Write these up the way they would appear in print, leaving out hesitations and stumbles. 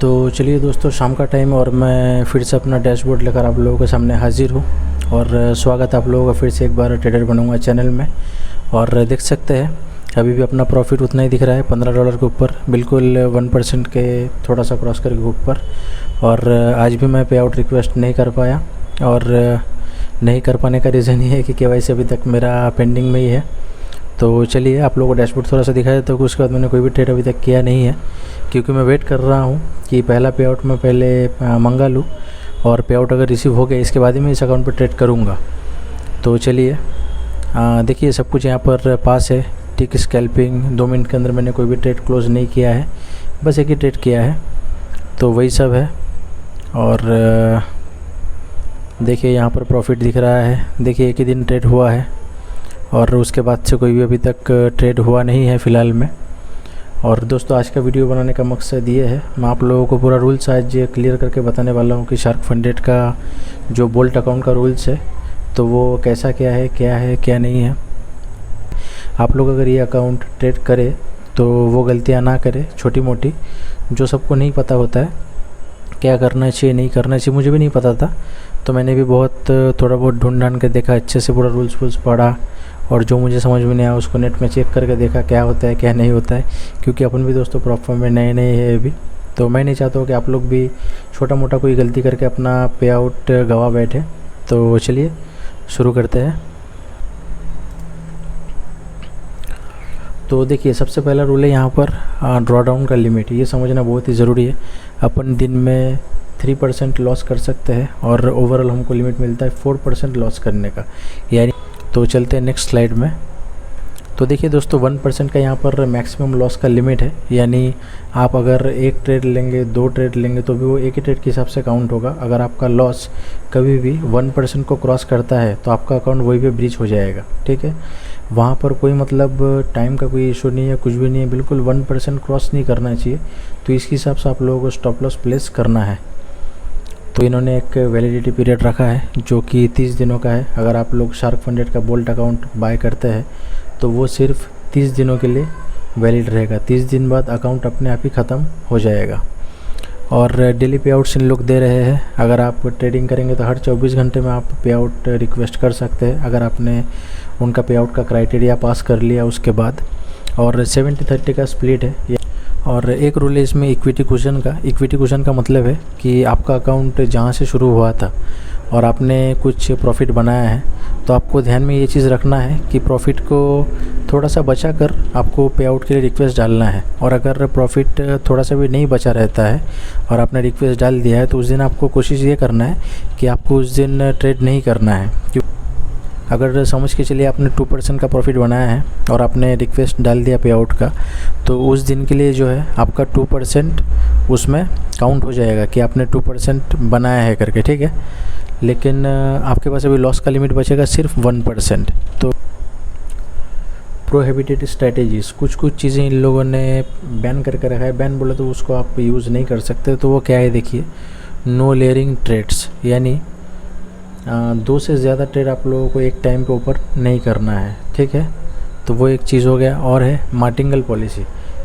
तो चलिए दोस्तों, शाम का टाइम और मैं फिर से अपना डैशबोर्ड लेकर आप लोगों के सामने हाज़िर हूँ। और स्वागत है आप लोगों का फिर से एक बार ट्रेडर बनूंगा चैनल में। और देख सकते हैं अभी भी अपना प्रॉफिट उतना ही दिख रहा है, $15 के ऊपर, बिल्कुल 1% के थोड़ा सा क्रॉस करके ऊपर। और आज भी मैं पे आउट रिक्वेस्ट नहीं कर पाया, और नहीं कर पाने का रीज़न ये है कि KYC अभी तक मेरा पेंडिंग में ही है। तो चलिए आप लोगों को डैशबोर्ड थोड़ा सा दिखाया, तो उसके बाद मैंने कोई भी ट्रेड अभी तक किया नहीं है, क्योंकि मैं वेट कर रहा हूँ कि पहला पे आउट मैं पहले मंगा लूँ, और पे आउट अगर रिसीव हो गया इसके बाद ही मैं इस अकाउंट पर ट्रेड करूँगा। तो चलिए देखिए सब कुछ यहाँ पर पास है। टिक स्कैल्पिंग 2 मिनट के अंदर मैंने कोई भी ट्रेड क्लोज़ नहीं किया है, बस एक ही ट्रेड किया है, तो वही सब है। और देखिए यहाँ पर प्रॉफिट दिख रहा है। देखिए एक ही दिन ट्रेड हुआ है और उसके बाद से कोई भी अभी तक ट्रेड हुआ नहीं है फ़िलहाल में। और दोस्तों आज का वीडियो बनाने का मकसद ये है, मैं आप लोगों को पूरा रूल्स आज क्लियर करके बताने वाला हूँ कि शार्क फंडेड का जो बोल्ट अकाउंट का रूल्स है तो वो कैसा क्या है क्या नहीं है। आप लोग अगर ये अकाउंट ट्रेड करें तो वो गलतियाँ ना करें छोटी मोटी, जो सबको नहीं पता होता है क्या करना चाहिए नहीं करना चाहिए। मुझे भी नहीं पता था, तो मैंने भी थोड़ा बहुत ढूंढ ढांड के देखा, अच्छे से पूरा रूल्स वूल्स पढ़ा, और जो मुझे समझ में नहीं आया उसको नेट में चेक करके देखा क्या होता है क्या नहीं होता है, क्योंकि अपन भी दोस्तों प्रॉपर में नए है अभी। तो मैं नहीं चाहता हूँ कि आप लोग भी छोटा मोटा कोई गलती करके अपना पे आउट गवा बैठे। तो चलिए शुरू करते हैं। तो देखिए सबसे पहला रूल है यहाँ पर ड्रॉ डाउन का लिमिट, ये समझना बहुत ही ज़रूरी है। अपन दिन में 3% लॉस कर सकते हैं और ओवरऑल हमको लिमिट मिलता है 4% लॉस करने का, यानी। तो चलते हैं नेक्स्ट स्लाइड में। तो देखिए दोस्तों 1% का यहाँ पर मैक्सिमम लॉस का लिमिट है, यानी आप अगर एक ट्रेड लेंगे 2 ट्रेड लेंगे तो भी वो एक ही ट्रेड के हिसाब से काउंट होगा। अगर आपका लॉस कभी भी 1% को क्रॉस करता है तो आपका अकाउंट वही पे ब्रीच हो जाएगा, ठीक है। वहाँ पर कोई मतलब टाइम का कोई इशू नहीं है, कुछ भी नहीं है, बिल्कुल 1% क्रॉस नहीं करना चाहिए। तो इसके हिसाब से आप लोगों को स्टॉप लॉस प्लेस करना है। तो इन्होंने एक वैलिडिटी पीरियड रखा है जो कि 30 दिनों का है। अगर आप लोग शार्क फंडेड का बोल्ट अकाउंट बाय करते हैं तो वो सिर्फ 30 दिनों के लिए वैलिड रहेगा। 30 दिन बाद अकाउंट अपने आप ही ख़त्म हो जाएगा। और डेली पे आउट्स इन लोग दे रहे हैं। अगर आप ट्रेडिंग करेंगे तो हर 24 घंटे में आप पे आउट रिक्वेस्ट कर सकते हैं, अगर आपने उनका पे आउट का क्राइटेरिया पास कर लिया उसके बाद। और 70-30 का स्प्लिट है। और एक रूल है इसमें इक्विटी कुशन का। इक्विटी कुशन का मतलब है कि आपका अकाउंट जहाँ से शुरू हुआ था और आपने कुछ प्रॉफिट बनाया है, तो आपको ध्यान में ये चीज़ रखना है कि प्रॉफिट को थोड़ा सा बचा कर आपको पे आउट के लिए रिक्वेस्ट डालना है। और अगर प्रॉफिट थोड़ा सा भी नहीं बचा रहता है और आपने रिक्वेस्ट डाल दिया है तो उस दिन आपको कोशिश ये करना है कि आपको उस दिन ट्रेड नहीं करना है। क्यों? अगर समझ के चलिए आपने 2% का प्रॉफिट बनाया है और आपने रिक्वेस्ट डाल दिया पे आउट का, तो उस दिन के लिए जो है आपका 2% उसमें काउंट हो जाएगा कि आपने 2% बनाया है करके, ठीक है। लेकिन आपके पास अभी लॉस का लिमिट बचेगा सिर्फ 1%। तो प्रोहिबिटेड स्ट्रैटेजीज़, कुछ चीज़ें इन लोगों ने बैन करके रखा है। बैन बोले तो उसको आप यूज़ नहीं कर सकते। तो वो क्या है देखिए, नो लेयरिंग ट्रेड्स, यानी 2 से ज़्यादा ट्रेड आप लोगों को एक टाइम पे ऊपर नहीं करना है, ठीक है। तो वो एक चीज़ हो गया। और है मार्टिंगल पॉलिसी,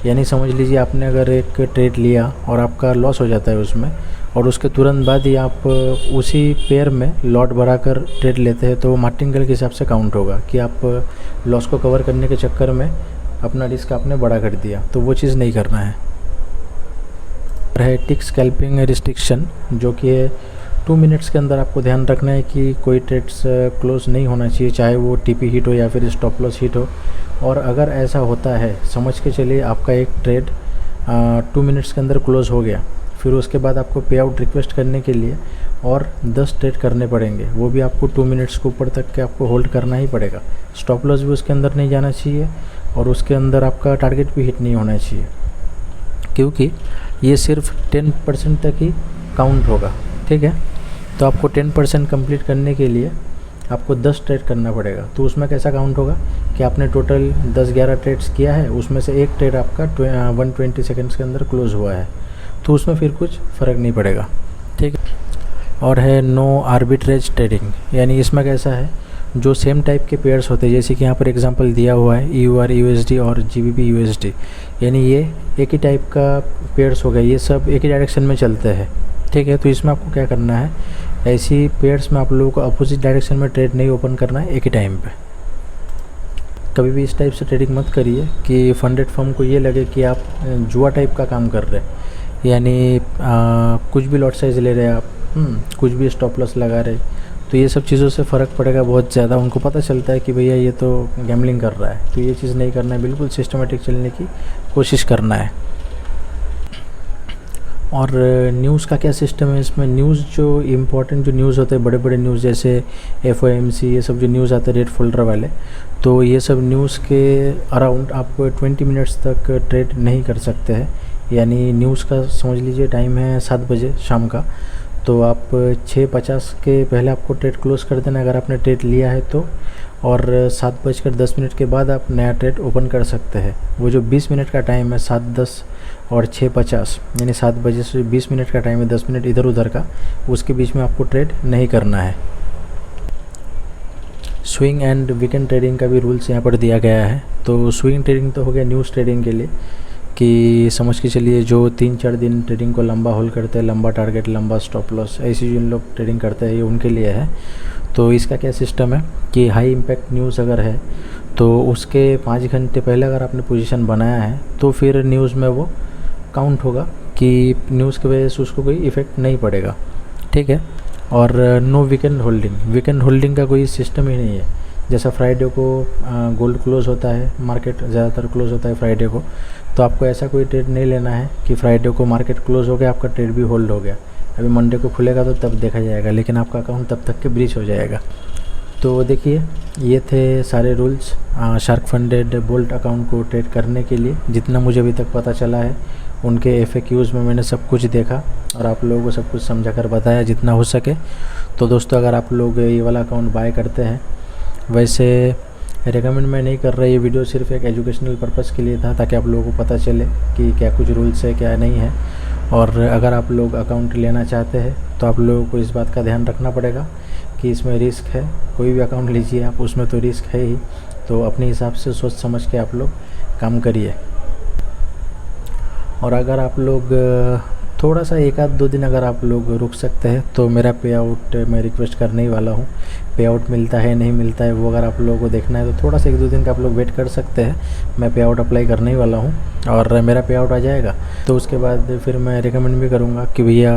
यानी समझ लीजिए आपने अगर एक ट्रेड लिया और आपका लॉस हो जाता है उसमें, और उसके तुरंत बाद ही आप उसी पेयर में लॉट बढ़ाकर ट्रेड लेते हैं, तो मार्टिंगल के हिसाब से काउंट होगा कि आप लॉस को कवर करने के चक्कर में अपना रिस्क आपने बड़ा कर दिया। तो वो चीज़ नहीं करना है। टिक स्कैल्पिंग रिस्ट्रिक्शन, जो कि 2 मिनट्स के अंदर आपको ध्यान रखना है कि कोई ट्रेड्स क्लोज नहीं होना चाहिए, चाहे वो टीपी हिट हो या फिर स्टॉप लॉस हिट हो। और अगर ऐसा होता है, समझ के चलिए आपका एक ट्रेड 2 मिनट्स के अंदर क्लोज हो गया, फिर उसके बाद आपको पे आउट रिक्वेस्ट करने के लिए और 10 ट्रेड करने पड़ेंगे, वो भी आपको 2 मिनट्स के ऊपर तक के आपको होल्ड करना ही पड़ेगा। स्टॉप लॉस भी उसके अंदर नहीं जाना चाहिए और उसके अंदर आपका टारगेट भी हिट नहीं होना चाहिए, क्योंकि ये सिर्फ 10% तक ही काउंट होगा, ठीक है। तो आपको 10% कंप्लीट करने के लिए आपको 10 ट्रेड करना पड़ेगा। तो उसमें कैसा काउंट होगा कि आपने टोटल 10-11 ट्रेड्स किया है, उसमें से एक ट्रेड आपका 120 सेकेंड्स के अंदर क्लोज हुआ है, तो उसमें फिर कुछ फ़र्क नहीं पड़ेगा, ठीक है। और है नो आर्बिट्रेज ट्रेडिंग, यानी इसमें कैसा है, जो सेम टाइप के पेयर्स होते हैं, जैसे कि यहाँ पर एग्जांपल दिया हुआ है EUR USD और GBP USD, यानी ये एक ही टाइप का पेयर्स हो गए, ये सब एक ही डायरेक्शन में चलते हैं, ठीक है। तो इसमें आपको क्या करना है, ऐसी पेयर्स में आप लोगों को अपोजिट डायरेक्शन में ट्रेड नहीं ओपन करना है एक ही टाइम पे। कभी भी इस टाइप से ट्रेडिंग मत करिए कि फंडेड फर्म को ये लगे कि आप जुआ टाइप का काम कर रहे हैं, यानी कुछ भी लॉट साइज़ ले रहे हैं आप, कुछ भी स्टॉप लॉस लगा रहे, तो ये सब चीज़ों से फ़र्क पड़ेगा बहुत ज़्यादा। उनको पता चलता है कि भैया ये तो गैम्बलिंग कर रहा है, तो ये चीज़ नहीं करना है, बिल्कुल सिस्टमेटिक चलने की कोशिश करना है। और न्यूज़ का क्या सिस्टम है इसमें, न्यूज़ जो इम्पोर्टेंट जो न्यूज़ होते हैं, बड़े बड़े न्यूज़ जैसे FOMC, ये सब जो न्यूज़ आते हैं रेड फोल्डर वाले, तो ये सब न्यूज़ के अराउंड आप 20 मिनट्स तक ट्रेड नहीं कर सकते हैं। यानी न्यूज़ का समझ लीजिए टाइम है 7 बजे शाम का, तो आप 6:50 के पहले आपको ट्रेड क्लोज़ कर देना अगर आपने ट्रेड लिया है तो, और 7:10 के बाद आप नया ट्रेड ओपन कर सकते हैं। वो जो 20 मिनट का टाइम है 7:10 और 6:50, यानी 7 बजे से 20 मिनट का टाइम है, 10 मिनट इधर उधर का, उसके बीच में आपको ट्रेड नहीं करना है। स्विंग एंड वीकेंड ट्रेडिंग का भी रूल्स यहाँ पर दिया गया है। तो स्विंग ट्रेडिंग तो हो गया न्यूज़ ट्रेडिंग के लिए, कि समझ के चलिए जो 3-4 दिन ट्रेडिंग को लंबा होल्ड करते हैं, लंबा टारगेट, लंबा स्टॉप लॉस, ऐसी जिन लोग ट्रेडिंग करते हैं ये उनके लिए है। तो इसका क्या सिस्टम है कि हाई इम्पैक्ट न्यूज़ अगर है तो उसके 5 घंटे पहले अगर आपने पोजीशन बनाया है तो फिर न्यूज़ में वो काउंट होगा कि न्यूज़ की वजह से उसको कोई इफ़ेक्ट नहीं पड़ेगा, ठीक है। और no weekend holding, weekend holding का कोई सिस्टम ही नहीं है। जैसा फ्राइडे को गोल्ड क्लोज़ होता है, मार्केट ज़्यादातर क्लोज़ होता है फ्राइडे को, तो आपको ऐसा कोई ट्रेड नहीं लेना है कि फ्राइडे को मार्केट क्लोज़ हो गया, आपका ट्रेड भी होल्ड हो गया, अभी मंडे को खुलेगा तो तब देखा जाएगा, लेकिन आपका अकाउंट तब तक के ब्रीच हो जाएगा। तो देखिए ये थे सारे rules shark funded bolt account को ट्रेड करने के लिए। जितना मुझे अभी तक पता चला है उनके FAQs में मैंने सब कुछ देखा और आप लोगों को सब कुछ समझा कर बताया जितना हो सके। तो दोस्तों अगर आप लोग ये वाला अकाउंट बाय करते हैं, वैसे रेकमेंड मैं नहीं कर रहा, ये वीडियो सिर्फ एक एजुकेशनल पर्पज़ के लिए था, ताकि आप लोगों को पता चले कि क्या कुछ रूल्स है क्या नहीं है। और अगर आप लोग अकाउंट लेना चाहते हैं तो आप लोगों को इस बात का ध्यान रखना पड़ेगा कि इसमें रिस्क है। कोई भी अकाउंट लीजिए आप, उसमें तो रिस्क है ही, तो अपने हिसाब से सोच समझ के आप लोग काम करिए। और अगर आप लोग थोड़ा सा 1-2 दिन अगर आप लोग रुक सकते हैं तो मेरा पे आउट मैं रिक्वेस्ट करने ही वाला हूँ। पे आउट मिलता है नहीं मिलता है वो अगर आप लोगों को देखना है तो थोड़ा सा 1-2 दिन का आप लोग वेट कर सकते हैं। मैं पे आउट अप्लाई करने ही वाला हूँ और मेरा पे आउट आ जाएगा तो उसके बाद फिर मैं रिकमेंड भी करूँगा कि भैया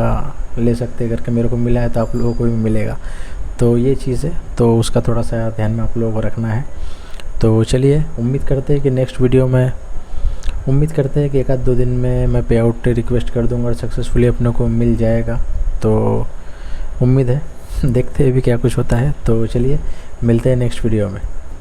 ले सकते करके, मेरे को मिला है तो आप लोगों को भी मिलेगा। तो ये चीज़ है, तो उसका थोड़ा सा ध्यान में आप लोगों को रखना है। तो चलिए उम्मीद करते हैं कि नेक्स्ट वीडियो में उम्मीद करते हैं कि 1-2 दिन में मैं पे आउट रिक्वेस्ट कर दूंगा और सक्सेसफुली अपने को मिल जाएगा। तो उम्मीद है, देखते हैं अभी क्या कुछ होता है। तो चलिए मिलते हैं नेक्स्ट वीडियो में।